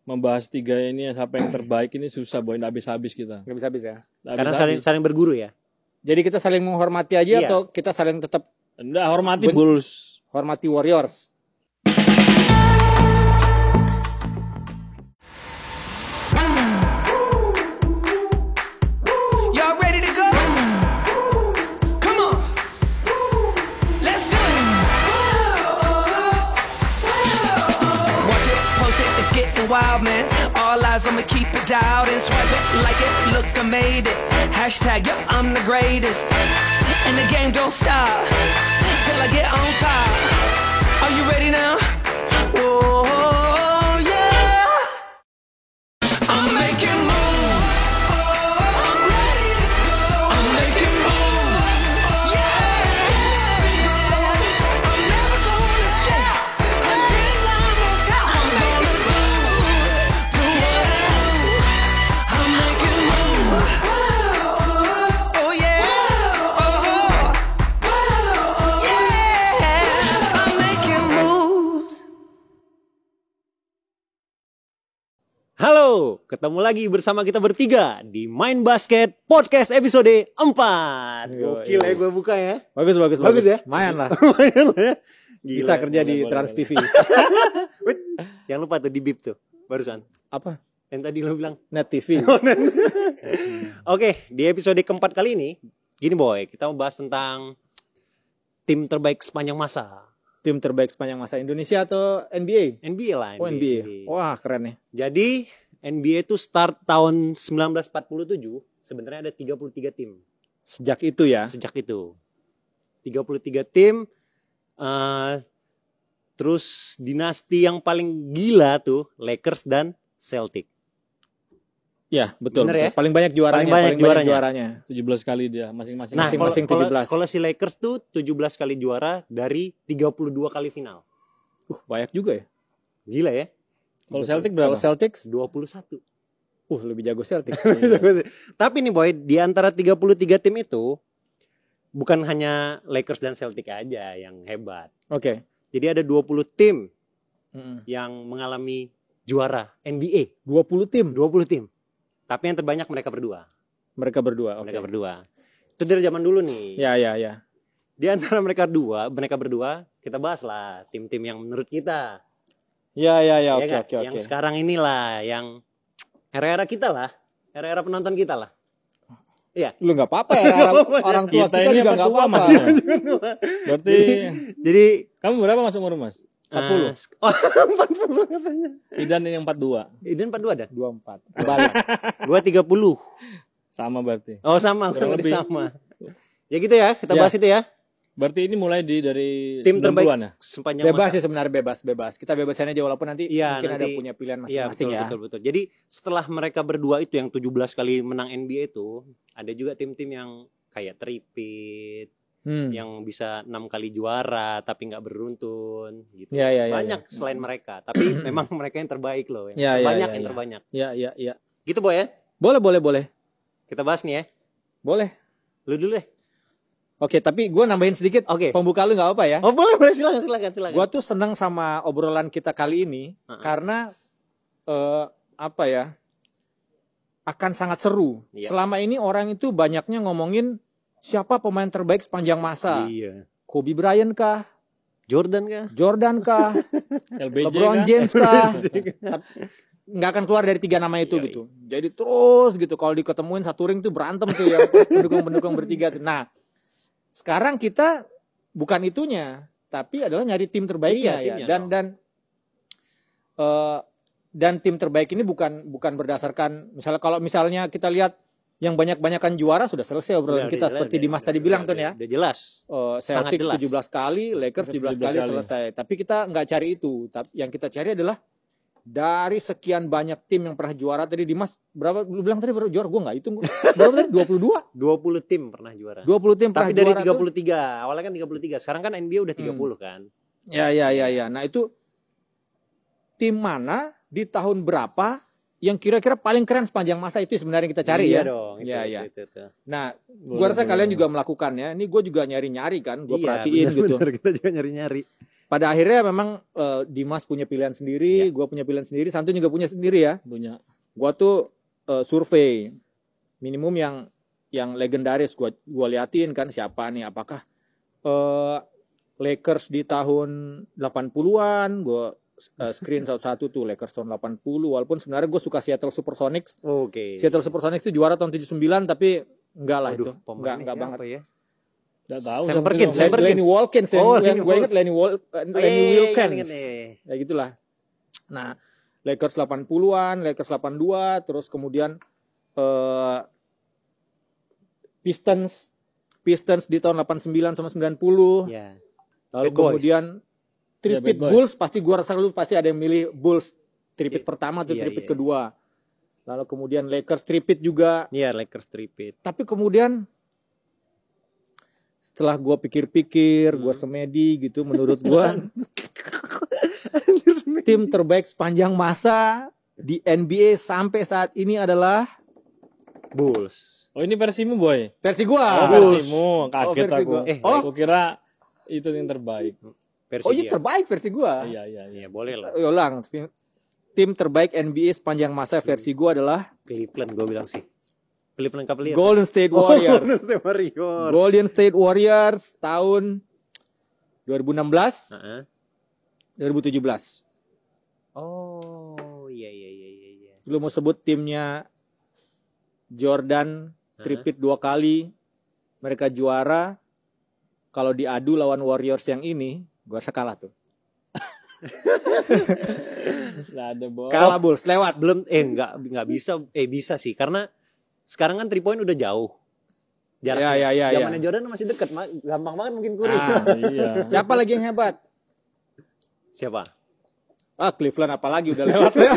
membahas tiga ini siapa yang terbaik ini susah boy, nggak habis-habis kita. Nggak bisa-habis ya. Karena saling berguru ya. Jadi kita saling menghormati aja Iya. atau kita saling tetap Enggak, hormati Bulls. hormati Warriors? Y'all ready to go? Come on. Let's do it. Watch it, post it, it's getting wild, man. All eyes, I'ma keep it dialed and swipe it, like it, look, I made it. Hashtag, yo, I'm the greatest. And the game don't stop till I get on top. Are you ready now? Whoa, yeah. I'm making moves. I'm ready to go. I'm making moves. Yeah. I'm never gonna stop until I'm on top. I'm making moves. Do what I do. I'm making moves. Oh yeah. Oh. Yeah. I'm making moves. Halo, ketemu lagi bersama kita bertiga di Main Basket Podcast episode 4. Gokil ya gue buka ya. Bagus ya? Lumayan lah. Lumayan lah ya. Gila. Bisa kerja di boleh, Trans TV. Wait, jangan lupa tuh di bip tuh barusan. Apa? Yang tadi lo bilang. Net TV. Oke, di episode keempat kali ini, gini boy, kita mau bahas tentang tim terbaik sepanjang masa. Tim terbaik sepanjang masa Indonesia atau NBA? NBA lah. Oh NBA. Wah keren nih. Jadi NBA itu start tahun 1947, sebenarnya ada 33 tim. Sejak itu ya. Sejak itu 33 tim. Terus dinasti yang paling gila tuh Lakers dan Celtic. Ya betul. Bener ya? Paling banyak juaranya. Paling banyak juaranya. 17 kali dia masing-masing. Nah, Masing-masing kalau 17. kalau si Lakers tuh 17 kali juara dari 32 kali final. Banyak juga ya. Gila ya? Kalau Celtic berapa? Kalau Celtics, 21. lebih jago Celtics. Tapi nih boy, di antara 33 tim itu bukan hanya Lakers dan Celtic aja yang hebat. Oke. Jadi ada 20 tim Mm-mm. yang mengalami juara NBA. 20 tim. 20 tim. Tapi yang terbanyak mereka berdua. Mereka berdua. Oke. Mereka berdua. Itu dari zaman dulu nih. Ya. Di antara mereka berdua, kita bahas lah tim-tim yang menurut kita. Ya. Ya Oke. nggak? Yang sekarang inilah, yang era-era kita lah. Era-era penonton kita lah. Iya. Lu nggak apa-apa ya. Orang tua kita ini juga apa nggak tua, apa-apa. maksudnya? Berarti Jadi kamu berapa masuk umur Mas? 40. 40 katanya. Idan yang 42. Idan 42 dan 24. Kebalik. gua 30. Sama berarti. Oh sama, Kurang lebih lebih. sama. Ya gitu ya, kita Ya. bahas itu ya. Berarti ini mulai dari Tim 90-an terbaik ya? sepanjang Bebas masa. sih sebenarnya bebas. Kita bebasin aja walaupun nanti Iya, mungkin nanti ada punya pilihan Iya, masing-masing ya. betul. Jadi setelah mereka berdua itu yang 17 kali menang NBA itu, ada juga tim-tim yang kayak tripit, yang bisa 6 kali juara tapi nggak beruntun gitu. Ya. Banyak selain mereka, tapi memang mereka yang terbaik loh. Ya, Banyak ya. yang terbanyak. Ya. Gitu boy ya. Boleh. Kita bahas nih ya. Boleh. Lu dulu deh. Oke, tapi gue nambahin sedikit. Oke. Pembuka lu nggak apa ya? Oh boleh silakan. Gue tuh seneng sama obrolan kita kali ini karena akan sangat seru. Iya. Selama ini orang itu banyaknya ngomongin siapa pemain terbaik sepanjang masa. Iya. Kobe Bryant kah? Jordan kah? Jordan kah? LBJ LeBron kan? James kah? Nggak akan keluar dari 3 nama itu Iya, gitu. Jadi terus gitu kalau diketemuin satu ring tuh berantem tuh ya pendukung-pendukung bertiga tuh. Nah, sekarang kita bukan itunya, tapi adalah nyari tim terbaiknya Iya, timnya ya. dong. Dan tim terbaik ini bukan berdasarkan misalnya kita lihat yang banyak-banyakan juara sudah selesai obrolan kita seperti Dimas tadi bilang tuh ya. Udah jelas. Celtics Sangat 17 kali, Lakers 17 kali selesai. Tapi kita nggak cari itu. Yang kita cari adalah dari sekian banyak tim yang pernah juara tadi Dimas berapa lu bilang tadi baru juara? Gua nggak hitung. Berapa tadi? 22? 20 tim pernah juara. 20 tim pernah Tapi dari juara. 33. Awalnya kan 33. Sekarang kan NBA udah 30 kan. Ya. Nah, itu tim mana di tahun berapa yang kira-kira paling keren sepanjang masa itu sebenarnya kita cari Iya ya. dong. Itu. Nah, gua rasa kalian juga melakukannya. Ini gue juga nyari-nyari kan, gue Iya, perhatiin gitu. Bener, kita juga nyari-nyari. pada akhirnya memang Dimas punya pilihan sendiri, gue punya pilihan sendiri, Santun juga punya sendiri ya. Punya. Gue tuh survei minimum yang legendaris, gue liatin kan siapa nih, apakah Lakers di tahun 80-an, gue screen satu-satu tuh Lakers tahun 80, walaupun sebenarnya gue suka Seattle Supersonics. Oke. Seattle Supersonics itu juara tahun 79 tapi enggak lah. Waduh, itu. pemainnya Enggak siapa banget. ya? Enggak tahu. Sam Perkins. Lenny Wilkins yang gue inget Lenny Wilkins. Ingat. Ya gitulah. Nah, Lakers 80-an, Lakers 82, terus kemudian Pistons di tahun 89 sama 90. Ya. Lalu Bad Boys. kemudian tripit Bad Boys. Bulls, pasti gua rasa lu pasti ada yang milih Bulls tripit pertama atau Iya, tripit iya. kedua. Lalu kemudian Lakers tripit juga. Iya, Lakers tripit. Tapi kemudian setelah gua pikir-pikir, gua semedi gitu, menurut gua tim terbaik sepanjang masa di NBA sampai saat ini adalah Bulls. Oh ini versimu boy. versi gua. Oh versimu. Kaget versi aku. gua. Aku kira itu yang terbaik. Versi Oh iya dia. terbaik versi gua. Iya iya iya. Iya, boleh lah. Ulang. Tim terbaik NBA sepanjang masa versi gua adalah Cleveland gue bilang sih. Cleveland Cavaliers. Golden State Warriors. Golden State Warriors. Golden State Warriors tahun 2016, Heeh. 2017. Oh, iya. Lu mau sebut timnya Jordan tripit 2 kali, mereka juara. Kalau diadu lawan Warriors yang ini, gua rasa kalah tuh. Nggak ada boy. Kalah Bulls, lewat. Belum enggak bisa bisa sih karena sekarang kan 3 point udah jauh. Jaraknya. Ya. Zamannya Jordan masih dekat, gampang banget mungkin Curry. Iya. Siapa lagi yang hebat? Siapa? Cleveland apalagi udah lewat ya.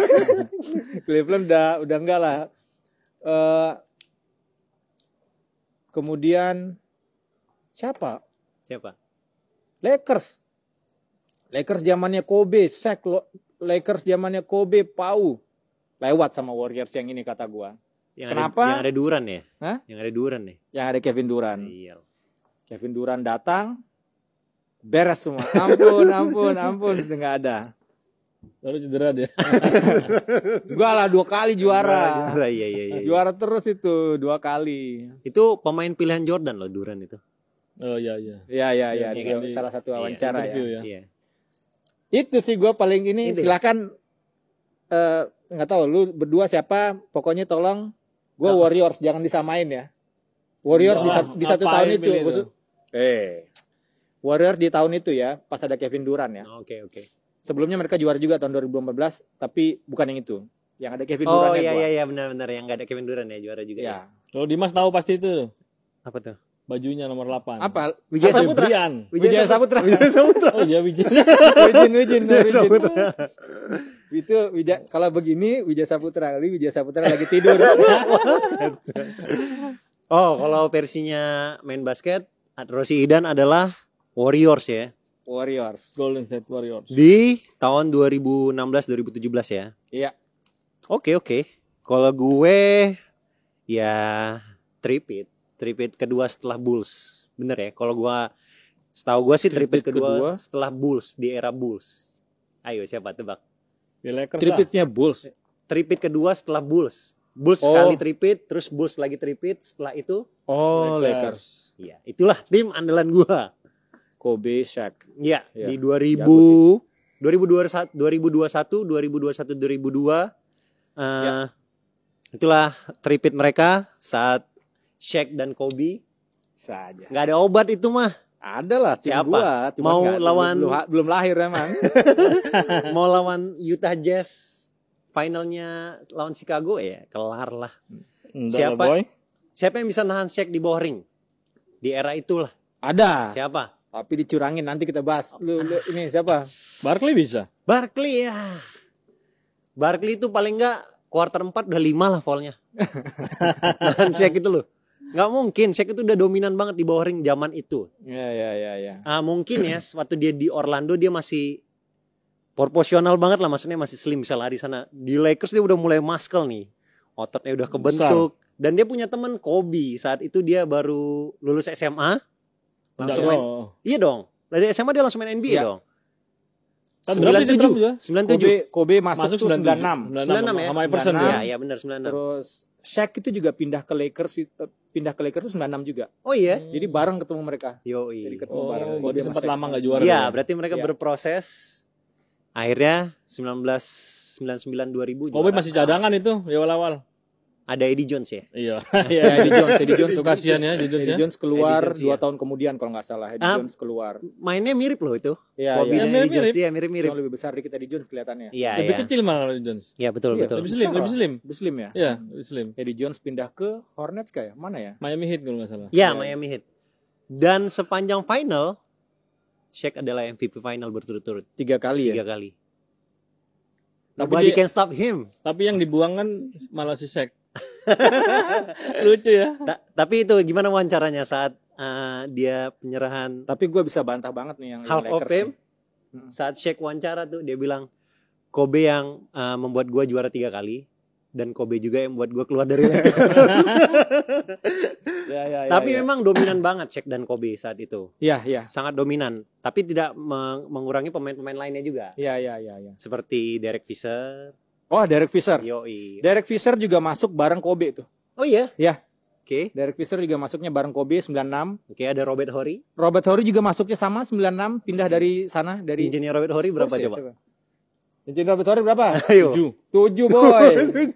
Cleveland udah enggak lah. Kemudian siapa? Lakers zamannya Kobe, Shaq. Lakers zamannya Kobe, Pau. Lewat sama Warriors yang ini kata gua. Kenapa? Yang ada Duran ya? Hah? Yang ada Duran ya? Yang ada Kevin Durant. Iya. Kevin Durant datang, beres semua. Ampun, sudah nggak ada. Lalu cedera dia. Gua lah 2 kali juara. Iya. Juara terus itu 2 kali. Itu pemain pilihan Jordan loh, Duran itu. Oh iya iya. Iya. Iya, Dia di- salah satu wawancara interview ya. ya. Iya. Itu sih gue paling ini. Itu. Silakan nggak tahu lu berdua siapa. Pokoknya tolong gue Warriors jangan disamain ya. Warriors di satu Ngapain tahun itu. pilih itu? Warriors di tahun itu ya. Pas ada Kevin Durant ya. Oke. Sebelumnya mereka juara juga tahun 2014. Tapi bukan yang itu. Yang ada Kevin Oh Durant iya benar yang enggak ada Kevin Duran ya, juara juga Ya. Kalau Dimas tahu pasti itu. Apa tuh? Bajunya nomor 8. Apa? Wijaya Apa? Saputra. Brian. Wijaya Saputra. Oh iya Wijaya. Wijin. Itu kalau begini Wijaya Saputra, kali Wijaya Saputra lagi tidur. Oh, kalau versinya main basket, Rossi Idan adalah Warriors ya. Warriors. Golden State Warriors. Di tahun 2016-2017 ya. Iya. Oke. Kalau gue ya tripit kedua setelah Bulls. Bener ya? Kalau gue setahu gue sih tripit kedua setelah Bulls, di era Bulls. Ayo siapa tebak? Di Lakers lah. Tripitnya Bulls. Tripit kedua setelah Bulls. Bulls sekali tripit, terus Bulls lagi tripit, setelah itu Lakers. ya, itulah tim andalan gue. Kobe, Shaq. Iya, Ya, di jago 2021, 2002. Itulah tripit mereka saat Shaq dan Kobe. Saja. Nggak ada obat itu mah. Ada lah tim Siapa? gua. Cuman Mau nggak- lawan- belum lahir emang. Mau lawan Utah Jazz, finalnya lawan Chicago ya kelar lah. Enggak Siapa? lah, boy. Siapa yang bisa nahan Shaq di bawah ring? Di era itulah. Ada. Siapa? Tapi dicurangin nanti kita bahas. Lu ini siapa? Barkley bisa. Barkley ya. Barkley itu paling nggak kuarter 4 udah 5 lah foulnya. Nahan Shaq itu loh. Nggak mungkin, Shaq itu udah dominan banget di bawah ring zaman itu. Ya. Mungkin ya, waktu dia di Orlando dia masih proporsional banget lah, maksudnya masih slim bisa lari sana. Di Lakers dia udah mulai muscle nih, ototnya udah kebentuk. Dan dia punya teman Kobe, saat itu dia baru lulus SMA, langsung main. Iya dong, dari SMA dia langsung main NBA Ya. dong. Kan berapa dia berapa juga? 97. Kobe masuk tuh 96. 96 ya? Sama Iverson 96. ya. Iya benar 96. Terus Shaq itu juga pindah ke Lakers tuh 96 juga. Oh iya. Jadi bareng ketemu mereka. Yoi. Jadi ketemu bareng. Oh, Kobe berarti sama sempat Shaq lama sama- nggak juara. Iya, ya? berarti mereka Iya. berproses. Akhirnya 1999 2000 Kobe juara. masih cadangan itu di awal-awal. Ada Eddie Jones ya? Iya. Ya, Eddie Jones Itu kasihan ya, Eddie Jones Eddie ya. Jones keluar Eddie Jones, 2 iya. tahun kemudian kalau nggak salah. Eddie Jones keluar. Mainnya mirip loh itu. Iya, Kobe iya. dan mirip-mirip. Eddie Jones iya mirip-mirip. Cuma lebih besar dikit Eddie Jones kelihatannya. Iya, Lebih iya. kecil malah Eddie Jones. Iya, betul, Iya, betul. Lebih slim, lebih slim. Lebih slim ya? Iya, lebih slim. Eddie Jones pindah ke Hornets kayak mana ya? Miami Heat kalau nggak salah. Ya, Miami Heat. Dan sepanjang final, Shaq adalah MVP final berturut-turut 3 kali ya. 3 kali. Tapi Nobody dia- can stop him. Tapi yang dibuang kan malah si Shaq. Lucu ya. Tapi itu gimana wawancaranya saat dia penyerahan Tapi gue bisa bantah banget nih yang Half of Lakers Fame? nih. Saat Shaq wawancara tuh dia bilang Kobe yang membuat gua juara 3 kali dan Kobe juga yang membuat gua keluar dari Lakers. Ya, Tapi memang dominan banget Shaq dan Kobe saat itu. Iya. Sangat dominan, tapi tidak mengurangi pemain-pemain lainnya juga. Iya. Seperti Derek Fisher, Oh, Derek Fisher. Yoi. Derek Fisher juga masuk bareng Kobe tuh. Oh iya? Ya. Oke. Derek Fisher juga masuknya bareng Kobe 96. Oke, ada Robert Horry. Robert Horry juga masuknya sama 96, pindah dari sana dari Cincinnya Robert Horry berapa Spurs ya, coba? siapa? Cincin Robert Horry berapa? Ayo. 7. 7 boy.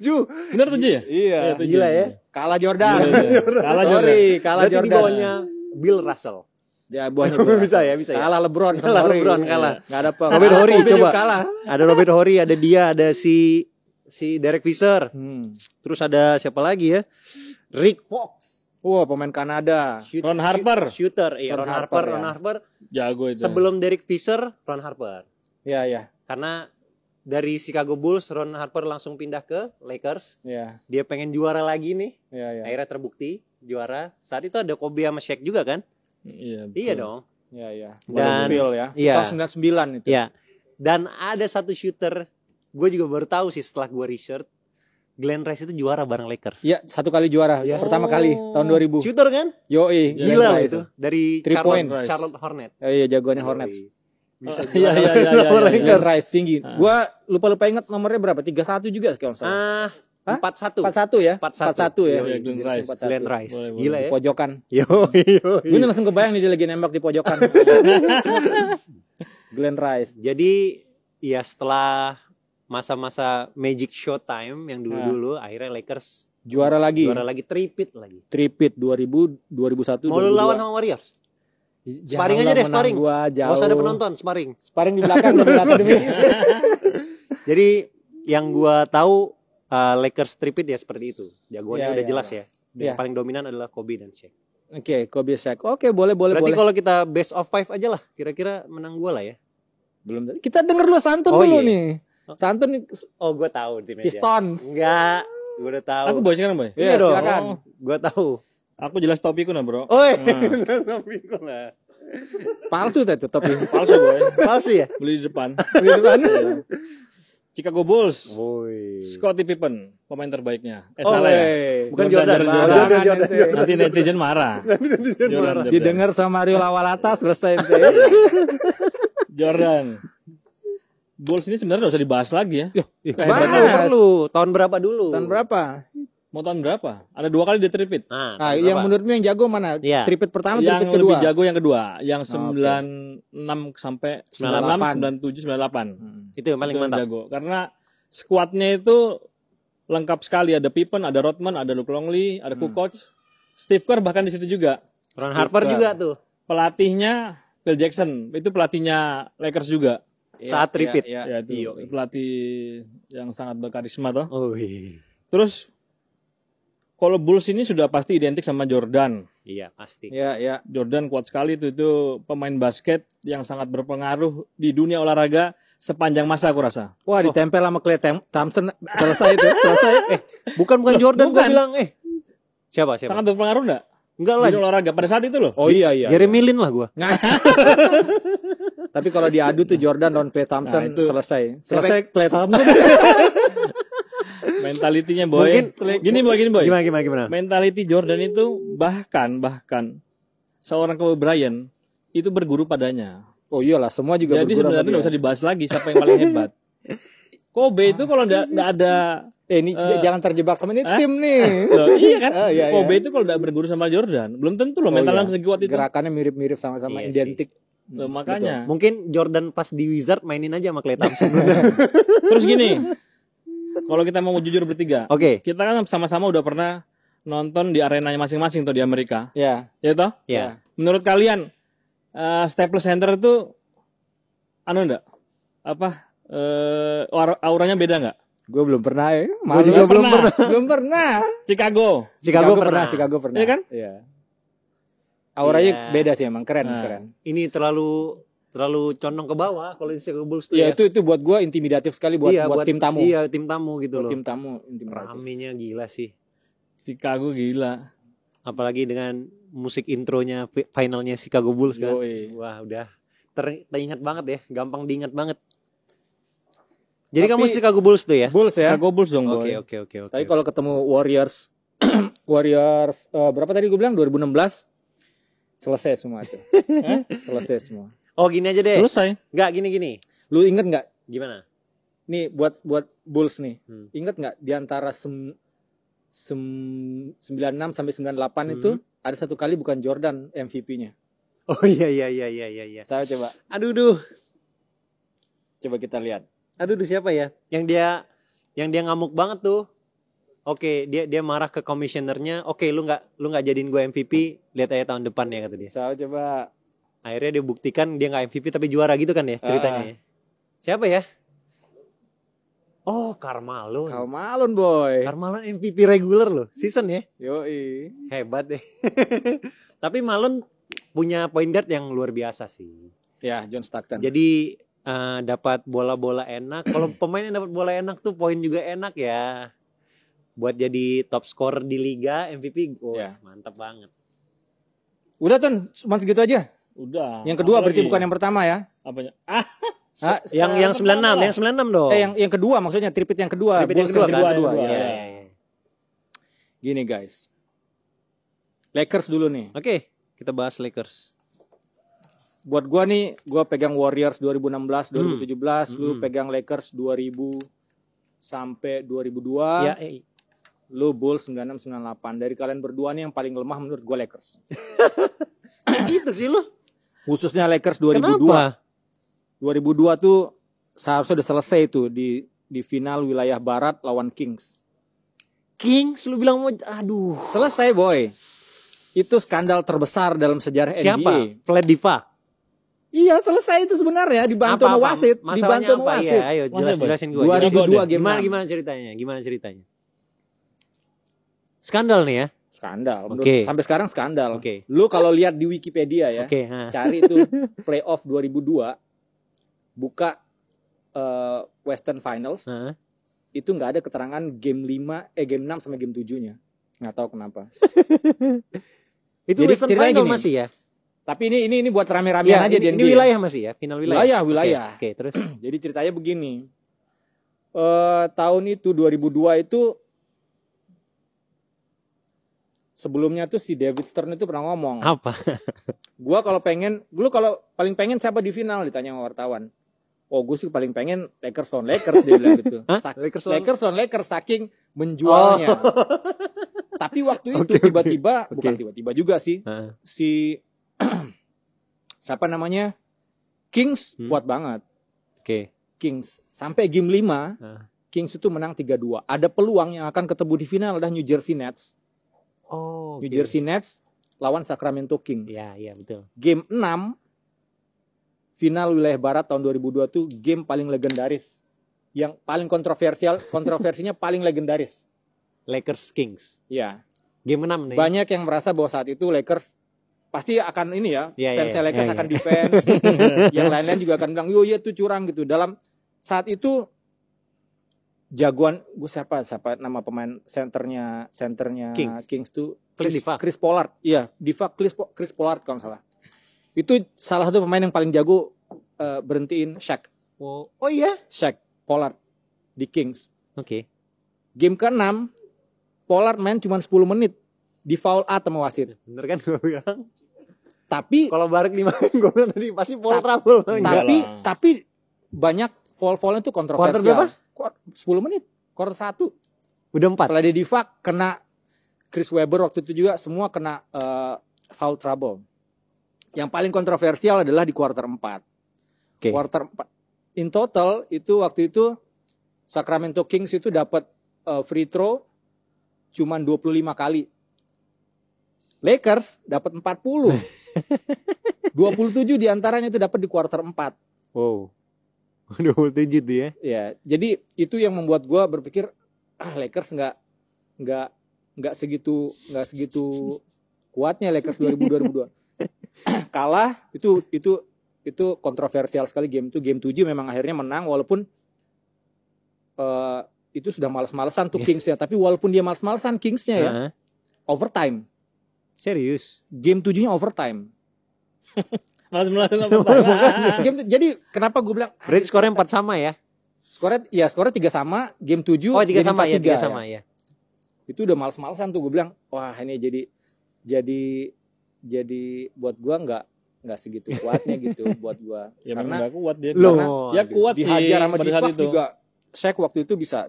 7. Benar 7 ya? Iya. tujuh. Gila ya. Kalah Jordan. Iya. Kalah Jordan. Sorry, kalah Berarti di Jordan. bawahnya Bill Russell. Ya buahnya Bisa ya, bisa ya. Kalah LeBron sama Kalah Horry. LeBron, kalah. Enggak ada apa. Robert Horry Kobe coba. kalah. Ada Robert Horry, ada dia, ada si Derek Fisher. Terus ada siapa lagi ya? Rick Fox. Wah, pemain Kanada. Ron Harper. Shooter. Iya, Ron Ron Harper. Harper, ya. Ron Harper. Jago itu. Sebelum Derek Fisher, Ron Harper. Iya. Karena dari Chicago Bulls, Ron Harper langsung pindah ke Lakers. Iya. Dia pengen juara lagi nih. Iya. Akhirnya terbukti juara. Saat itu ada Kobe sama Shaq juga kan? Iya. Iya dong. Iya. Dan- Phil ya. iya. Tahun 99 itu. Iya. Dan ada satu shooter, gue juga baru tahu sih setelah gue research, Glenn Rice itu juara bareng Lakers. Iya, 1 kali juara. Ya. Pertama kali tahun 2000. Shooter kan? Yoi, Gila Gila Glenn loh Rice. itu. Dari Three point. Charlotte Hornets. Iya, jagoannya Hornets. Bisa Iya, iya, iya, sama iya, Lakers. Glenn Rice tinggi. Gua lupa ingat nomornya berapa? 31 juga kalau nggak salah. Ah, 4-1. 41 ya? 41 ya. Iya, Glenn Rice. 41. Glenn Rice. Boleh, Gila Di ya. pojokan. Yo. Gue langsung kebayang nih dia lagi nembak di pojokan. Glenn Rice. Jadi ya setelah masa-masa Magic Showtime yang dulu-dulu, akhirnya Lakers Juara lagi. juara lagi, tripit lagi. Tripit 2000, 2001, Mau lu 2002. lawan sama Warriors? Janganlah Sparring aja deh, menang sparring. Gua Gak usah ada jauh. penonton, sparring. Sparring di belakang demi akademi. Jadi yang gua tahu Lakers tripit ya seperti itu. Jagoannya Iya, udah iya, jelas ya. Iya. Yang paling dominan adalah Kobe dan Shaq. Oke, Kobe Shaq. Oke, boleh. Berarti kalau kita best of 5 aja lah, kira-kira menang gua lah ya. belum kita denger dulu Santun Oh, dulu iya. nih. Santun nih, Oh, gua tahu timnya. Pistons. Enggak, gua udah tahu. Aku boy sekarang boy. Iya, dong. silakan. Gua tahu. Aku jelas topikku nah bro. Oi. Nah. Palsu tuh tapi. Palsu boy. Palsu ya? Beli di depan. Di depan. Chicago Bulls. Woi. Scottie Pippen, pemain terbaiknya. Oh, salah ya. Bukan Jordan. Jordan. Oh, Jangan Jordan. ente. Nanti netizen marah. Jordan. Didengar sama Mario Lawalata selesai ente. Jordan. Bulls ini sebenarnya nggak usah dibahas lagi ya. Perlu. Tahun berapa dulu? Tahun berapa? Mau tahun berapa? Ada 2 kali dia tripit. Nah, Nah, tahun yang berapa? menurutmu yang jago mana? Iya. Tripit pertama, Yang tripit lebih kedua. jago yang kedua, yang Oh, 96 sampai 96, 97, 98. Itu yang paling Itu yang mantap. jago. Karena skuadnya itu lengkap sekali. Ada Pippen, ada Rodman, ada Luke Longley, ada Kukoc, Steve Kerr bahkan di situ juga. Ron Harper Kerr. juga tuh. Pelatihnya Phil Jackson, itu pelatihnya Lakers juga. Saat tripit. Iya, Ya itu Iya. pelatih yang sangat berkarisma toh. Oh iya. Terus kalau Bulls ini sudah pasti identik sama Jordan. Iya, pasti. Iya. Jordan kuat sekali itu pemain basket yang sangat berpengaruh di dunia olahraga sepanjang masa aku rasa. Wah, ditempel sama Klay Thompson selesai itu, selesai. Bukan Jordan gua bilang Siapa? Sangat berpengaruh enggak? Enggak Di lah. dunia olahraga pada saat itu loh. Oh iya. Jeremy Lin lah gua. Tapi kalau diadu tuh Jordan dan Klay Thompson Nah, itu- selesai. Selesai Klay Thompson. Mentalitinya boy. Mungkin Gini boy. Gimana? Mentality Jordan itu bahkan seorang Kobe Bryant itu berguru padanya. Oh iyalah, semua juga Jadi sebenarnya nggak usah dibahas lagi siapa yang paling hebat. Kobe itu kalau nggak ada ini jangan terjebak sama ini tim nih. loh, iya kan? Iya. Kobe itu kalau nggak berguru sama Jordan, belum tentu loh mentalnya sekuat itu. Gerakannya mirip-mirip sama-sama Iya identik. Loh, makanya. Mungkin Jordan pas di Wizard mainin aja sama Klay Thompson. Terus gini, kalau kita mau jujur bertiga, Oke. kita kan sama-sama udah pernah nonton di arenanya masing-masing tuh di Amerika, Ya. ya toh? Ya. Menurut kalian Staples Center itu enggak? Apa auranya beda enggak? Gue belum pernah ya. Gua juga belum pernah. Belum pernah. Chicago Chicago pernah. Chicago pernah. Iya kan? Iya. Auranya Iya. beda sih emang, keren. Ini terlalu condong ke bawah kalau di Chicago Bulls tuh Ya ya. itu buat gue intimidatif sekali buat tim tamu. Iya, tim tamu gitu Buat loh. tim tamu intimidatif. Ramenya gila sih. Chicago gila. Apalagi dengan musik intronya finalnya Chicago Bulls kan. Yoi. Wah, udah teringat banget ya, gampang diingat banget. Jadi Tapi- kamu Chicago Bulls tuh ya? Bulls ya. Chicago Bulls dong, boy. Oke. Tapi kalau ketemu Warriors berapa tadi gue bilang 2016 selesai semua tuh. Selesai semua. Oh, gini aja deh. Selesai. Enggak gini. Lu inget nggak? Gimana? Nih buat Bulls nih. Hmm. Inget nggak di antara 96 sampai 98 itu ada satu kali bukan Jordan MVP-nya. Oh iya. Saya coba kita lihat. Aduh, siapa ya? Yang dia ngamuk banget tuh. Oke, dia marah ke komisionernya. Oke, lu nggak jadiin gue MVP, lihat aja tahun depan ya kata dia. Saya coba. Akhirnya dia buktikan dia nggak MVP tapi juara gitu kan ya ceritanya. Ya. Siapa ya? Oh, Karl Malone boy. Malone MVP regular loh, season ya. Yoi. Hebat deh. Tapi Malone punya point guard yang luar biasa sih. Ya, John Stockton. Jadi dapat bola-bola enak. Kalau pemain yang dapat bola enak tuh poin juga enak ya. Buat jadi top scorer di liga MVP, mantap banget. Udah Ton, cuma segitu aja. Udah. Yang kedua Apa berarti lagi? bukan yang pertama ya. Apanya? Yang 96 dong. Yang kedua maksudnya tripit yang kedua. Tripit yang Bulls kedua kan? kedua. Iya. Ya. Gini guys. Lakers dulu nih. Oke, kita bahas Lakers. Buat gua nih, gua pegang Warriors 2016, 2017, lu pegang Lakers 2000 sampai 2002. Ya, Lu Bulls 96 98. Dari kalian berdua nih yang paling lemah menurut gua Lakers. gitu sih lu. Khususnya Lakers 2002. Kenapa? 2002 tuh seharusnya udah selesai tuh di final wilayah barat lawan Kings. Kings lu bilang mau aduh. Selesai boy. Itu skandal terbesar dalam sejarah Siapa? NBA. Vlad Divac. Iya selesai itu sebenarnya dibantu sama wasit. Masalahnya Dibantu sama apa? wasit. Iya, ayo jelasin gue. 2002 game Gimana ceritanya? Skandal nih ya. Skandal. Menurut, Oke. Sampai sekarang skandal. Oke. Lu kalau lihat di Wikipedia ya, Oke, cari tuh playoff 2002, buka Western Finals, Hah? itu nggak ada keterangan game 6 sampai game 7-nya. Nggak tahu kenapa. Itu Jadi Western ceritanya Final gini. masih ya? Tapi ini buat rame-ramean aja di ini NBA. wilayah masih ya? Final wilayah? Wilayah. Oke, terus? Jadi ceritanya begini. Tahun itu 2002 itu sebelumnya tuh si David Stern itu pernah ngomong, Apa? lu kalau paling pengen siapa di final, ditanya sama wartawan. Oh, gue sih paling pengen Lakers lawan Lakers, dia bilang gitu. Lakers lawan Lakers saking menjualnya. Tapi waktu itu tiba-tiba, bukan tiba-tiba juga sih, si siapa namanya? Kings kuat banget. Oke. Kings sampai game 5, Kings itu menang 3-2. Ada peluang yang akan ketemu di final adalah New Jersey Nets. Oh, New Jersey Nets lawan Sacramento Kings. Iya, betul. Game 6 final wilayah barat tahun 2002 tuh game paling legendaris. Yang paling kontroversinya paling legendaris. Lakers Kings. Ya. Game 6 nih. Banyak yang merasa bahwa saat itu Lakers pasti akan ini ya, fans Lakers akan defense. Yang lain-lain juga akan bilang, "Yo, itu curang" gitu. Dalam saat itu jagoan gue siapa nama pemain centernya Kings tuh Chris Pollard. Iya, Chris Pollard kalau salah. Itu salah satu pemain yang paling jago berhentiin Shaq. Oh iya? Shaq Pollard di Kings. Oke. Game ke-6 Pollard main cuma 10 menit. Di foul out sama wasit. Bener kan gue bilang? Tapi Kalau Barek 5 gue bilang tadi pasti foul trouble. tapi banyak foul-foulnya tuh kontroversial. Quarter berapa? 10 menit. Quarter 1. Udah 4. Setelah dia divak kena Chris Webber waktu itu juga semua kena foul trouble. Yang paling kontroversial adalah di quarter 4. Oke. Quarter 4. In total itu waktu itu Sacramento Kings itu dapat free throw cuman 25 kali. Lakers dapat 40. 27 diantaranya itu dapat di quarter 4. Wow. 27 tuh ya. Ya, jadi itu yang membuat gue berpikir Lakers nggak segitu kuatnya Lakers 2002. Kalah itu kontroversial sekali game itu. Game 7 memang akhirnya menang walaupun itu sudah malas-malesan tuh Kings-nya, tapi walaupun dia malas-malesan Kings-nya ya overtime. Serius. Game 7-nya overtime. Malas-malasan Jadi kenapa gue bilang Berarti skornya 4 sama ya? Skornya 3 sama, game 7 Oh 3 sama ya, 3 3 sama ya. Itu udah males-malesan tuh gue bilang, wah ini jadi buat gue nggak segitu kuatnya gitu buat gue. Ya Karena memang gak kuat dia. Loh, Ya kuat sih dihajar sama pada saat Divac itu. juga. Shaq waktu itu bisa.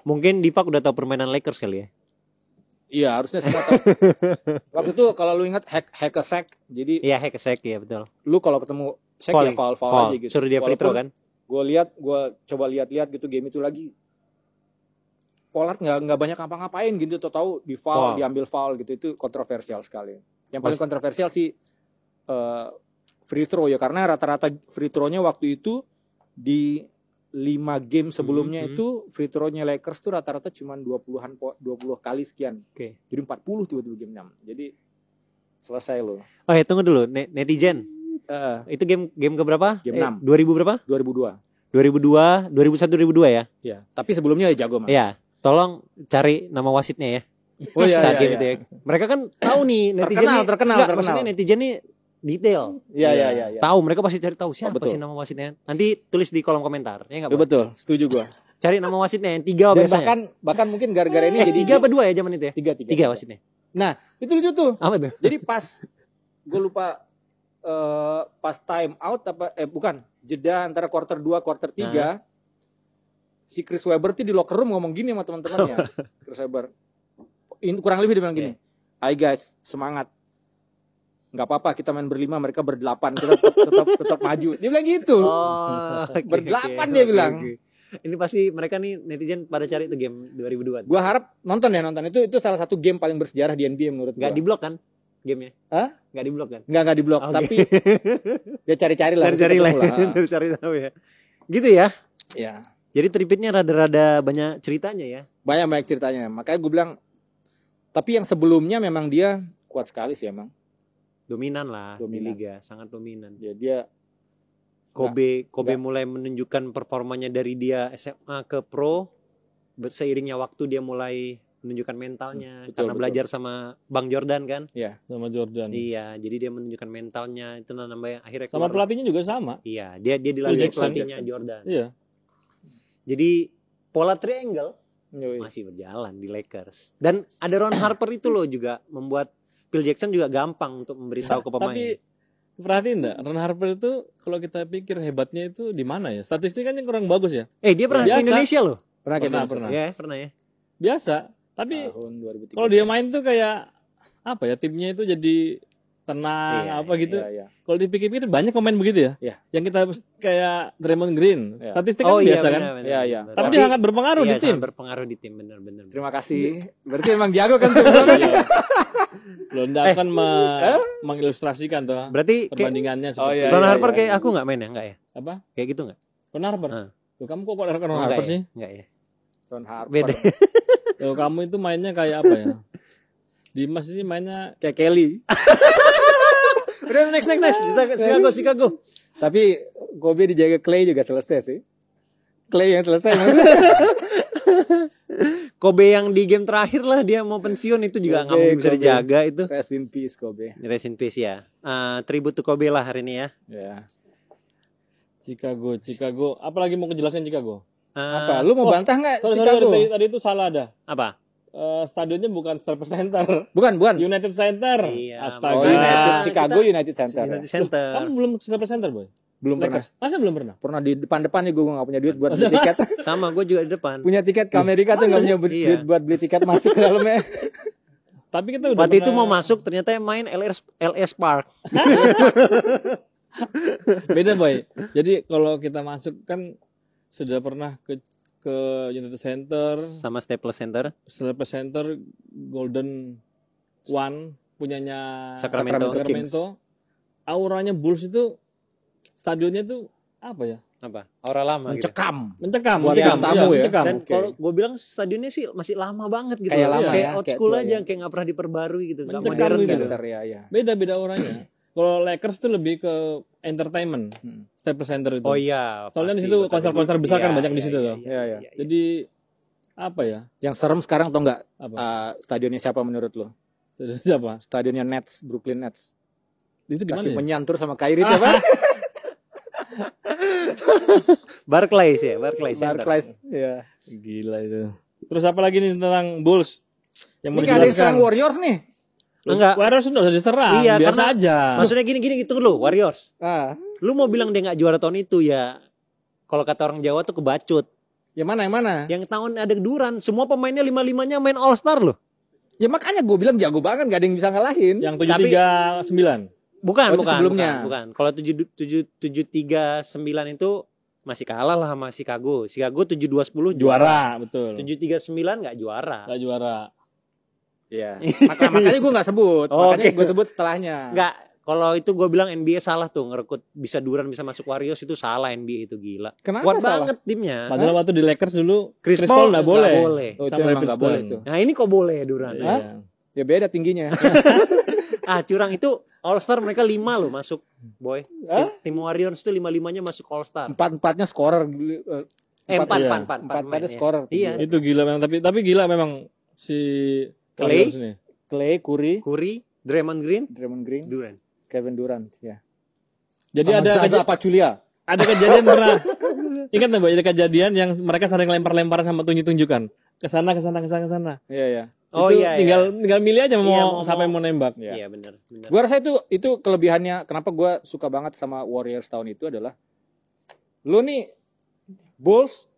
Mungkin Divac udah tahu permainan Lakers kali ya. Iya harusnya semua tahu. Waktu itu kalau lu ingat hack a sack, jadi Iya, hack attack ya betul. lu kalau ketemu Shaq ya foul aja gitu. Suruh dia free throw kan? Gue coba lihat gitu game itu lagi. Pollard nggak banyak ngapa-ngapain gitu, tahu di foul, diambil foul gitu, itu kontroversial sekali. Yang paling kontroversial sih free throw ya, karena rata-rata free throw-nya waktu itu di 5 game sebelumnya itu free throw-nya Lakers tuh rata-rata cuma 20 kali sekian. Oke. Jadi 40 tiba-tiba game 6. Jadi selesai loh. Oh ya tunggu dulu, netizen. Itu game keberapa? Game 6. 2000 berapa? 2002. 2002, 2001, 2002 ya? Ya, tapi sebelumnya ya jago mah. Iya. Tolong cari nama wasitnya ya. Oh iya, Saat iya, game iya. itu ya. Mereka kan tahu nih netizen Terkenal. Maksudnya netizen nih detail. Iya. Tahu, mereka pasti cari tahu siapa betul. sih nama wasitnya. Nanti tulis di kolom komentar. Ya enggak, Bang? Betul, setuju gua. Cari nama wasitnya yang 3 Dan biasanya. bahkan mungkin gara-gara ini jadi 3 apa 2 ya zaman itu ya? 3 wasitnya. Nah, itu lucu tuh. Apa tuh? Jadi pas gue lupa pas time out bukan, jeda antara quarter 2 quarter 3. Si Chris Webber tuh di locker room ngomong gini sama teman-temannya. Chris Webber. Ini kurang lebih dia bilang gini. Hai guys, semangat. Enggak apa-apa kita main berlima, mereka berdelapan, kita tetap maju. Dia bilang gitu. Berdelapan dia bilang. Ini pasti mereka nih netizen pada cari itu game 2002. Gua harap nonton itu salah satu game paling bersejarah di NBA menurut gua. Enggak di-block kan gamenya? Hah? Enggak di-block kan? Enggak di-block, tapi dia cari-cari lah. Cari lah. Cari tahu ya. Gitu ya. Ya. Jadi tripitnya rada-rada banyak ceritanya ya. Banyak ceritanya. Makanya gue bilang, tapi yang sebelumnya memang dia kuat sekali sih emang. Dominan lah di Dominan. liga, sangat dominan. Ya, dia Kobe mulai menunjukkan performanya dari dia SMA ke pro. Seiringnya waktu dia mulai menunjukkan mentalnya karena belajar sama Bang Jordan kan. ya Sama Jordan. Iya, jadi dia menunjukkan mentalnya itu nambah akhirnya Sama pelatihnya juga sama. Iya, dia dilatih Jackson. pelatihnya Jordan. Iya. Jadi pola triangle Yoi. masih berjalan di Lakers. Dan ada Ron Harper itu loh juga membuat Phil Jackson juga gampang untuk memberitahu ke pemain. Tapi perhatiin enggak, Ron Harper itu kalau kita pikir hebatnya itu di mana ya? Statistiknya kurang bagus ya. Dia pernah Biasa. ke Indonesia loh. pernah Pernah. Ya, pernah ya. Biasa. Tapi tahun 2013. kalau dia main tuh kayak apa ya? Timnya itu jadi tenang gitu. Iya. Kalau dipikir-pikir banyak pemain begitu ya. Iya. Yang kita kayak Draymond Green. Iya. Statistik kan biasa kan. Iya. Tapi dia sangat berpengaruh di tim. Sangat berpengaruh di tim benar-benar. Terima kasih. Berarti emang jago kan tuh. Kan? Lo ndak akan mengilustrasikan tuh Berarti kayak perbandingannya Oh, seperti iya. Ron Harper kayak aku enggak main ya? Enggak ya? apa? Kayak gitu enggak? Ron Harper. Loh, kamu kok Ron Enggak Harper ya? sih? Enggak ya. Ron Harper. Beda. Loh, kamu itu mainnya kayak apa ya? Dimas ini mainnya Kayak Kelly. Udah next. Chicago. Tapi Kobe dijaga Clay juga selesai sih. Clay yang selesai. Kobe yang di game terakhir lah dia mau pensiun itu juga nggak mungkin bisa Kobe. dijaga itu. Rest in peace Kobe. Rest in peace ya. Tribute to Kobe lah hari ini ya. Ya. Chicago. Apalagi mau kejelasan Chicago? Apa? Lu mau bantah nggak Sorry, Chicago? tadi itu salah ada. Apa? stadionnya bukan Staples Center. Bukan. United Center. Iya. Astaga. Chicago United Center. United Center. Kamu belum Staples Center, Boy? Belum pernah. Lakers. Masa belum pernah? Pernah di depan nih gue nggak punya duit buat beli tiket. Sama gue juga di depan. Punya tiket ke Amerika tuh nggak punya duit buat beli tiket masuk ke dalamnya. Tapi kita udah Waktu itu pernah- mau masuk ternyata yang main LS Park. Beda, Boy. Jadi kalau kita masuk kan sudah pernah ke United Center, Sama Staples Center. Staples Center, Golden One punyanya Sacramento Sacramento. Auranya Bulls itu stadionnya tuh apa ya? Apa? Aura lama gitu. Mencekam. Mencekam, Buat mencekam, tamu iya, ya. mencekam. Dan Oke. kalau gue bilang stadionnya sih masih lama banget gitu. Kayak loh. lama kayak ya, old kayak school tua aja, ya. kayak nggak pernah diperbarui gitu. Nggak Mencekam modern gitu. gitu. Center ya. Beda auranya. Kalau Lakers tuh lebih ke entertainment. Staples Center itu. Oh iya. Soalnya di pasti. situ konser-konser besar kan Iya, banyak di iya, situ iya, tuh. iya, Iya. iya. Jadi apa ya? Yang serem sekarang tau nggak? Apa? Stadionnya siapa menurut lo? Siapa? Stadionnya Nets, Brooklyn Nets. Itu di mana Kasih ya? menyantur sama Kyrie tiap hari. Barclays ya, Barclays Center. Barclays. Iya. Gila itu. Terus apa lagi nih tentang Bulls? Yang Ini nggak ada yang serang Warriors nih. Enggak. Warriors udah usah diserang, Iya, biasa karena aja. Maksudnya gini gitu loh, Warriors. Ah, Lu mau bilang dia nggak juara tahun itu ya? Kalau kata orang Jawa tuh kebacut. yang mana? Yang tahun ada Durant, semua pemainnya 5-5-nya main All Star loh. Ya makanya gue bilang jago banget, gak ada yang bisa ngalahin. Yang 739. Bukan, Oh, itu bukan. sebelumnya. Bukan. Kalau 7-3-9 itu masih kalah lah sama Chicago. Chicago 7-2-10 Juara, betul. 7-3-9 nggak juara. Gak juara. Iya. Makanya gue gak sebut. Oh, Makanya oke. gue sebut setelahnya. Nggak. Kalau itu gue bilang NBA salah tuh ngerekrut bisa Durant bisa masuk Warriors itu salah NBA itu gila. Kenapa Kuat salah? banget timnya. Padahal waktu di Lakers dulu Chris Chris Paul Paul nggak nggak boleh. boleh. Oh, itu Sama emang gak Piston. boleh tuh. Nah ini kok boleh Durant? Iya. Ya beda tingginya. Curang itu All Star mereka 5 loh masuk boy. Tim Warriors tuh 5-5-nya masuk All Star. Empatnya scorer. Empat Empatnya scorer. Iya. Itu gila memang, tapi gila memang si Clay? Warriors nih. Clay, Curry, Draymond Green, Draymond Green, Durant. Kevin Durant. Ya. Jadi Sama ada Zaza Pachulia. ada kejadian pernah ingat nggak, Mbak? Ada kejadian yang mereka saling lempar-lemparan sama tunjuk-tunjukan ke sana. Iya. Oh Itu iya. tinggal milih aja mau, Iya, sampai mau nembak. Iya benar. Gue rasa itu kelebihannya. Kenapa gue suka banget sama Warriors tahun itu adalah lu nih Bulls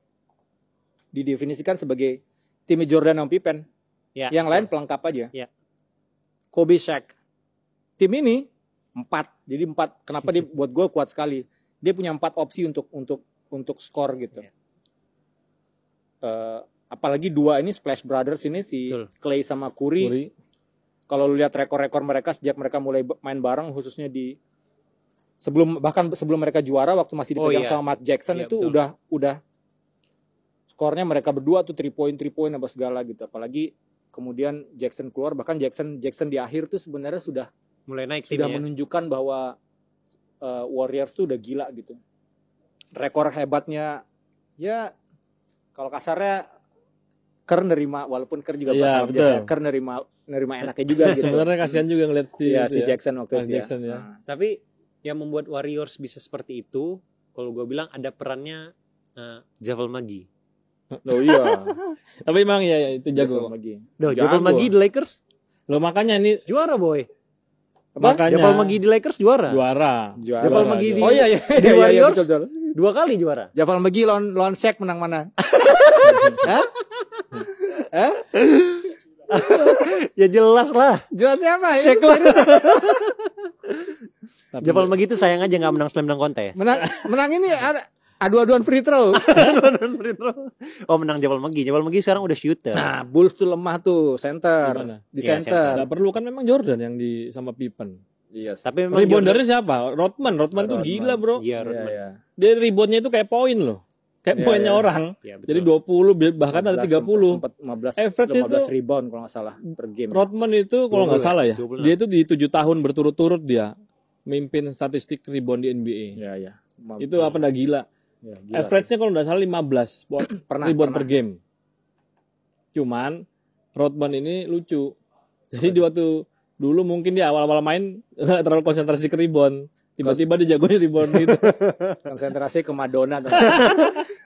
didefinisikan sebagai tim Jordan sama Pippen. Ya. Yang lain pelengkap aja. Ya. Kobe, Shaq. Tim ini 4. Jadi 4. Kenapa dia buat gue kuat sekali? Dia punya 4 opsi untuk skor gitu. Apalagi 2 ini Splash Brothers ini si Betul. Clay sama Curry. Kalau lu lihat rekor-rekor mereka sejak mereka mulai main bareng, khususnya bahkan sebelum mereka juara waktu masih dipegang sama Matt Jackson, Iya, itu betul. udah skornya mereka berdua tuh 3 point apa segala gitu. Apalagi kemudian Jackson keluar, bahkan Jackson di akhir tuh sebenarnya sudah Mulai naik sudah timnya. menunjukkan bahwa Warriors tuh udah gila gitu. Rekor hebatnya ya kalau kasarnya Kerr nerima, walaupun Kerr juga Iya, masalah betul. biasa, Kerr nerima enaknya juga gitu. Sebenarnya kasihan juga ngeliat si Ya, itu si ya. Jackson waktu Mark itu Jackson, ya. Nah. Tapi yang membuat Warriors bisa seperti itu, kalau gue bilang ada perannya Javel McGee. Oh iya. Tapi emang ya itu jago. lagi. Duh, Jago. Javel McGee di Lakers Lo makanya ini juara boy. makanya Javel McGee di Lakers juara. juara. Javel McGee di- Oh iya iya. di Iya, iya, Warriors? betul, betul. 2 kali juara. Javel McGee lawan Shaq menang mana? Hah? Ya jelas lah. Jelas siapa? Ya, Shaq lah. Tapi- Javel McGee itu sayang aja nggak menang slam dunk contest. menang ini ada adu-aduan free throw. Oh menang Javel McGee. Javel McGee sekarang udah shooter. Nah, Bulls tuh lemah tuh center. Gimana? Di Iya, center. Nggak perlu kan memang Jordan yang di sama Pippen. Iya. Tapi memang Rebounder siapa? Rodman tuh Rodman. gila, Bro. Iya, Iya, Rodman. iya. Dia reboundnya itu kayak poin loh. Kayak Iya, poinnya iya. orang. Iya, betul. Jadi 20 bahkan ada 30. Sempat 15 Average 15 itu- rebound kalau nggak salah per game. Rodman itu kalau nggak 20, salah ya, 26. dia itu di 7 tahun berturut-turut dia mimpin statistik rebound di NBA. Iya, iya. Itu apa nggak gila? Ya, gila Average-nya kalau nggak salah 15 rebound per pernah. game. Cuman Rodman ini lucu. Jadi di waktu dulu mungkin dia awal-awal main nggak terlalu konsentrasi ke rebound. Tiba-tiba dia jagonya rebound gitu. Konsentrasi ke Madonna tuh.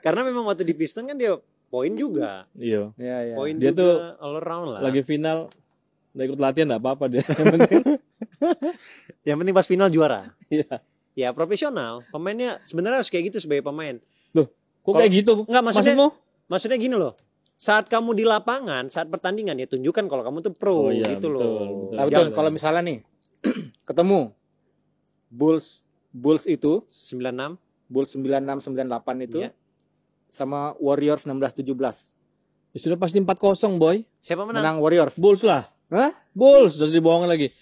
Karena memang waktu di Pistons kan dia Poin juga. Iya. Iya. Poin Dia juga tuh all around lah. Lagi final udah ikut latihan enggak apa-apa dia. Yang penting pas final juara. Iya. Ya profesional. Pemainnya sebenarnya harus kayak gitu sebagai pemain. Loh, kok kayak gitu? Enggak, Maksudmu? maksudnya gini loh. Saat kamu di lapangan, saat pertandingan ya tunjukkan kalau kamu tuh pro Oh, iya, gitu betul, loh. betul. Nah, betul. Kalau misalnya nih ketemu Bulls itu 96 Bulls 9698 itu Iya. sama Warriors 1617. Ya sudah pasti 4-0, boy. siapa menang? Menang Warriors. Bulls lah. Hah? Bulls, terus dibohongin lagi.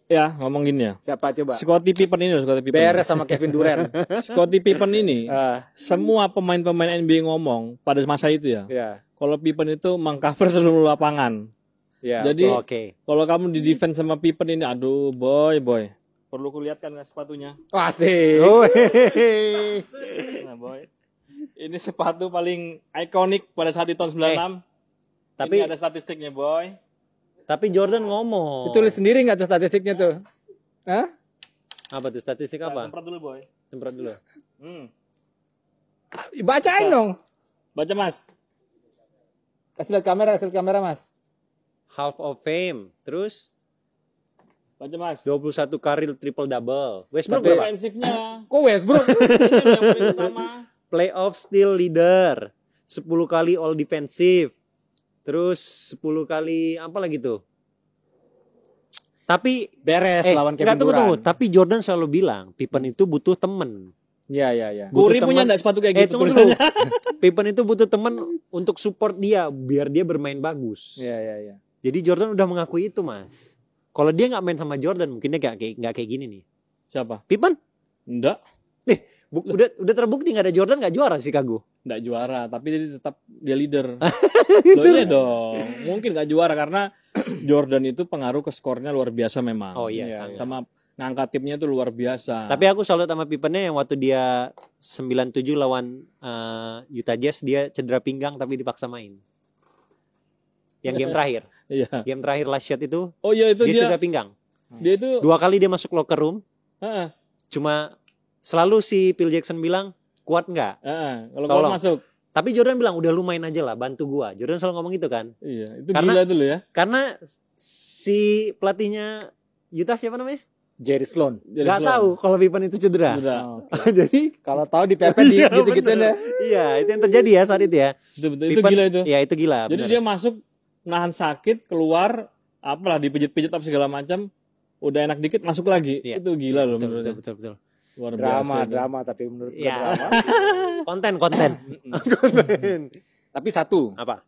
Ya, ngomong gini ya. Siapa coba? Scottie Pippen ini loh, Scottie Pippen. Beres sama Kevin Durant. Scottie Pippen ini, Ah, semua pemain-pemain NBA ngomong pada masa itu ya. ya. Kalau Pippen itu mengcover seluruh lapangan. Ya. Jadi Oke. kalau kamu di defense sama Pippen ini, aduh boy. Perlu kulihatkan nggak sepatunya? Asik. Oh, Nah, boy. Ini sepatu paling ikonik pada saat di tahun 96. tapi- Ini ada statistiknya, boy. Tapi Jordan ngomong. Tulis sendiri nggak tuh statistiknya tuh? Hah? Apa tuh statistik apa? Tempat dulu, boy. Tempat dulu. Bacain dong. Baca, Mas. Kasih lihat kamera Mas. Half of Fame. Terus Baca, Mas. 21 kali triple double. Westbrook Tapi- berapa? Defensifnya. Kok Westbrook? Ini yang paling utama. Playoff steal leader. 10 kali all defensive. Terus 10 kali apa lagi tuh? Tapi Beres lawan Kevin tunggu. Durant. Tapi Jordan selalu bilang Pippen itu butuh temen. Iya. Curry Butuh punya teman. enggak sepatu kayak gitu Tunggu tulisannya? dulu. Pippen itu butuh temen untuk support dia biar dia bermain bagus. Iya. Jadi Jordan udah mengakui itu, Mas. Kalau dia nggak main sama Jordan, mungkin dia nggak kayak gini nih. Siapa? Pippen? Enggak. Udah terbukti nggak ada Jordan nggak juara Chicago. Enggak juara, tapi dia tetap dia leader. Loh iya dong. Mungkin enggak juara karena Jordan itu pengaruh ke skornya luar biasa memang. Oh iya, Iya, sangat. Sama ngangkat timnya itu luar biasa. Tapi aku salut sama Pippennya yang waktu dia 97 lawan Utah Jazz dia cedera pinggang tapi dipaksa main. Yang game terakhir. iya. Game terakhir last shot itu Oh iya itu dia dia. cedera pinggang. Dia itu 2 kali dia masuk locker room. heeh. Cuma selalu si Phil Jackson bilang kuat nggak? Kalau Tolong. keluar masuk. Tapi Jordan bilang udah lu main aja lah bantu gua. Jordan selalu ngomong gitu kan. Iya, itu Karena- gila dulu ya. Karena si pelatihnya Utah siapa namanya? Jerry Sloan. Jadi Gak tahu kalau Pippen itu cedera. Cedera. Jadi Kalau tahu dipepet di gitu-gituin ya. Iya, itu yang terjadi ya saat itu ya. Itu betul itu Pippen- gila itu. Ya itu gila. Jadi benar. dia masuk nahan sakit, keluar apalah dipijit-pijit apa segala macam. Udah enak dikit masuk lagi. Iya. Itu gila loh betul, menurutnya. betul. Luar biasa. itu. Drama tapi menurut gue Ya. drama. Konten. Tapi satu, Apa?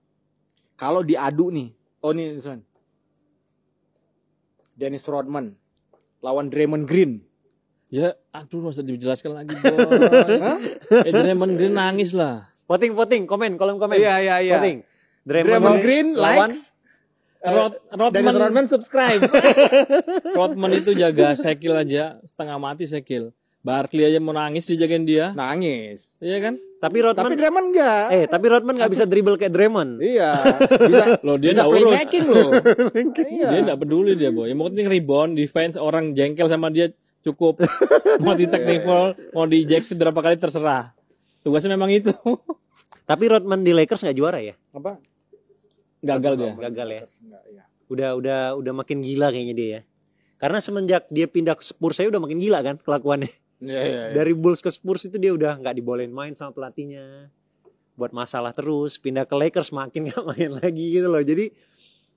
kalau diadu nih. Oh nih, Son. Dennis Rodman lawan Draymond Green. Ya, aduh masa dijelaskan lagi, Boy. Draymond Green nangis lah. Voting, kolom komen. Iya. Voting. Draymond Green lawan likes, Rodman Dennis Rodman subscribe. Rodman itu jaga Sekil aja setengah mati Sekil. Barkley aja mau nangis dijagain dia. Nangis. Iya kan? tapi Rodman Tapi Draymond enggak. tapi Rodman nggak bisa dribble kayak Draymond. Iya. Bisa Loh, dia bisa nggak urus. playmaking loh. Iya. Dia enggak peduli dia, Boy. Yang penting rebound, defense, orang jengkel sama dia cukup. Mau di technical, mau di ejected berapa kali terserah. Tugasnya memang itu. Tapi Rodman di Lakers nggak juara ya? Apa? Gagal dia. Gagal ya. Enggak, iya. Udah makin gila kayaknya dia ya. Karena semenjak dia pindah ke Spurs saya udah makin gila kan kelakuannya. Iya. Dari Bulls ke Spurs itu dia udah nggak dibolehin main sama pelatihnya. Buat masalah terus. Pindah ke Lakers makin nggak main lagi gitu loh. Jadi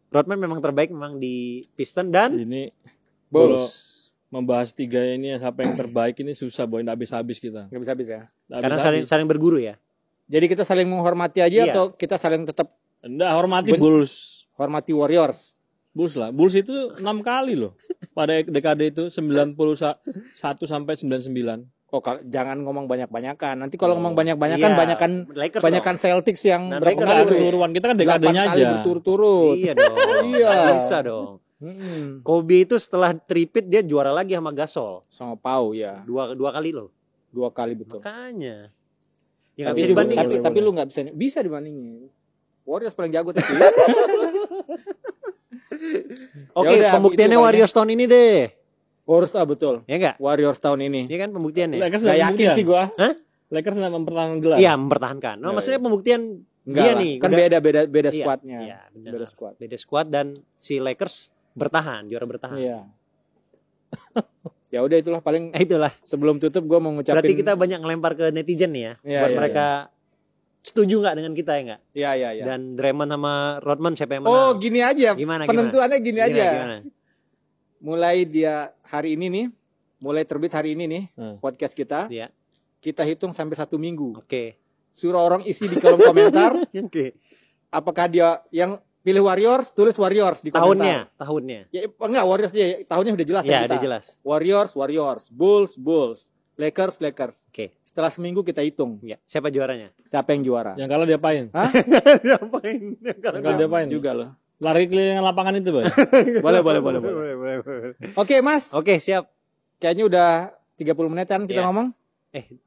Rodman memang terbaik memang di Pistons dan Ini Bulls. kalau membahas tiga ini siapa yang terbaik ini susah, Boy. Nggak habis-habis kita. Enggak bisa habis ya. Nggak karena habis-habis. saling berguru ya. Jadi kita saling menghormati aja Iya. atau kita saling tetap Nggak, hormati Bulls. hormati Warriors? Bulls lah. Bulls itu 6 kali loh. Pada dekade itu 91 sampai 99. Oh, jangan ngomong banyak-banyakan. Nanti kalau ngomong banyak-banyakan Iya. banyakan Lakers banyakan Celtics yang Nah, berapa Lakers kali? dulu. Keseluruhan kita kan 8 dekadenya kali aja. berturut-turut. Iya dong. Iya. Nggak bisa dong. Mm-mm. Kobe itu setelah tripit dia juara lagi sama Gasol. Sama Pau ya. Dua kali loh. 2 kali betul. Makanya. Ya nggak Tapi, bisa dibandingin. tapi lu nggak bisa dibandingin. Warriors paling jago tapi. Oke, Ya udah, pembuktiannya itu Warriors tahun ini deh. Warriors betul. Ya enggak? Warriors tahun ini. Ini kan pembuktiannya. Lakers Gak nggak yakin pembuktian. sih gua. Hah? Lakers nggak mempertahankan gelar. Iya, mempertahankan. No, Ya, maksudnya pembuktian Enggak lah. nih Kan udah- beda Iya, squadnya. iya, benar. Beda squad. Beda squad dan si Lakers juara bertahan. Iya. Ya udah itulah paling Itulah. sebelum tutup gue mau ngucapin. Berarti kita banyak ngelempar ke netizen nih ya. Iya, buat iya, mereka setuju nggak dengan kita ya nggak? Iya. Dan Draymond sama Rodman siapa yang menang? Oh gini aja. Gimana, Penentuannya gini aja. Gimana? Mulai dia hari ini nih, mulai terbit hari ini nih podcast kita. Iya. Kita hitung sampai 1 minggu. Oke. Suruh orang isi di kolom komentar. Oke. Apakah dia yang pilih Warriors, tulis Warriors di komentar. Tahunnya. Ya enggak Warriors dia tahunnya udah jelas Ya, kita. udah jelas. Warriors, Bulls, Lakers. Oke. Setelah seminggu kita hitung Ya. Siapa juaranya? siapa yang juara. Yang kalah diapain? Hah? Ngapain? Yang kalah diapain? Juga loh. Lari keliling lapangan itu, Boy. Boleh. Oke, Mas. Oke, siap. Kayaknya udah 30 menitan kita Iya. ngomong.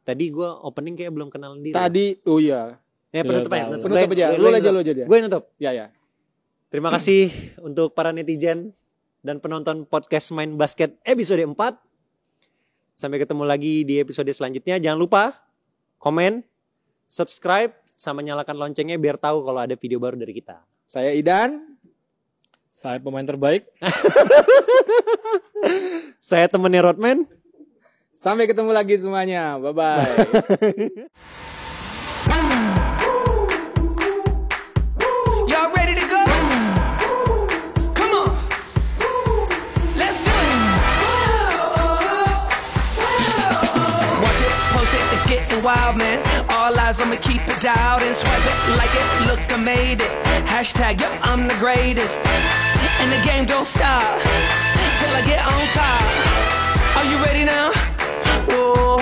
Tadi gue opening kayak belum kenalan diri. Tadi iya. Penutup Iya, aja. Penutup aja. Lu aja. Gue nutup. Ya. Terima kasih untuk para netizen dan penonton podcast Main Basket episode 4. Sampai ketemu lagi di episode selanjutnya. Jangan lupa komen, subscribe, sama nyalakan loncengnya biar tahu kalau ada video baru dari kita. Saya Idan. Saya pemain terbaik. Saya temennya Rodman. Sampai ketemu lagi semuanya. Bye-bye. Y'all ready to go? Come on. Let's do it. Watch it, post it, it's getting wild, man. All eyes, I'ma keep it dialed and swipe it, like it, look, I made it. Hashtag, yo, I'm the greatest. And the game don't stop till I get on top. Are you ready now? Whoa.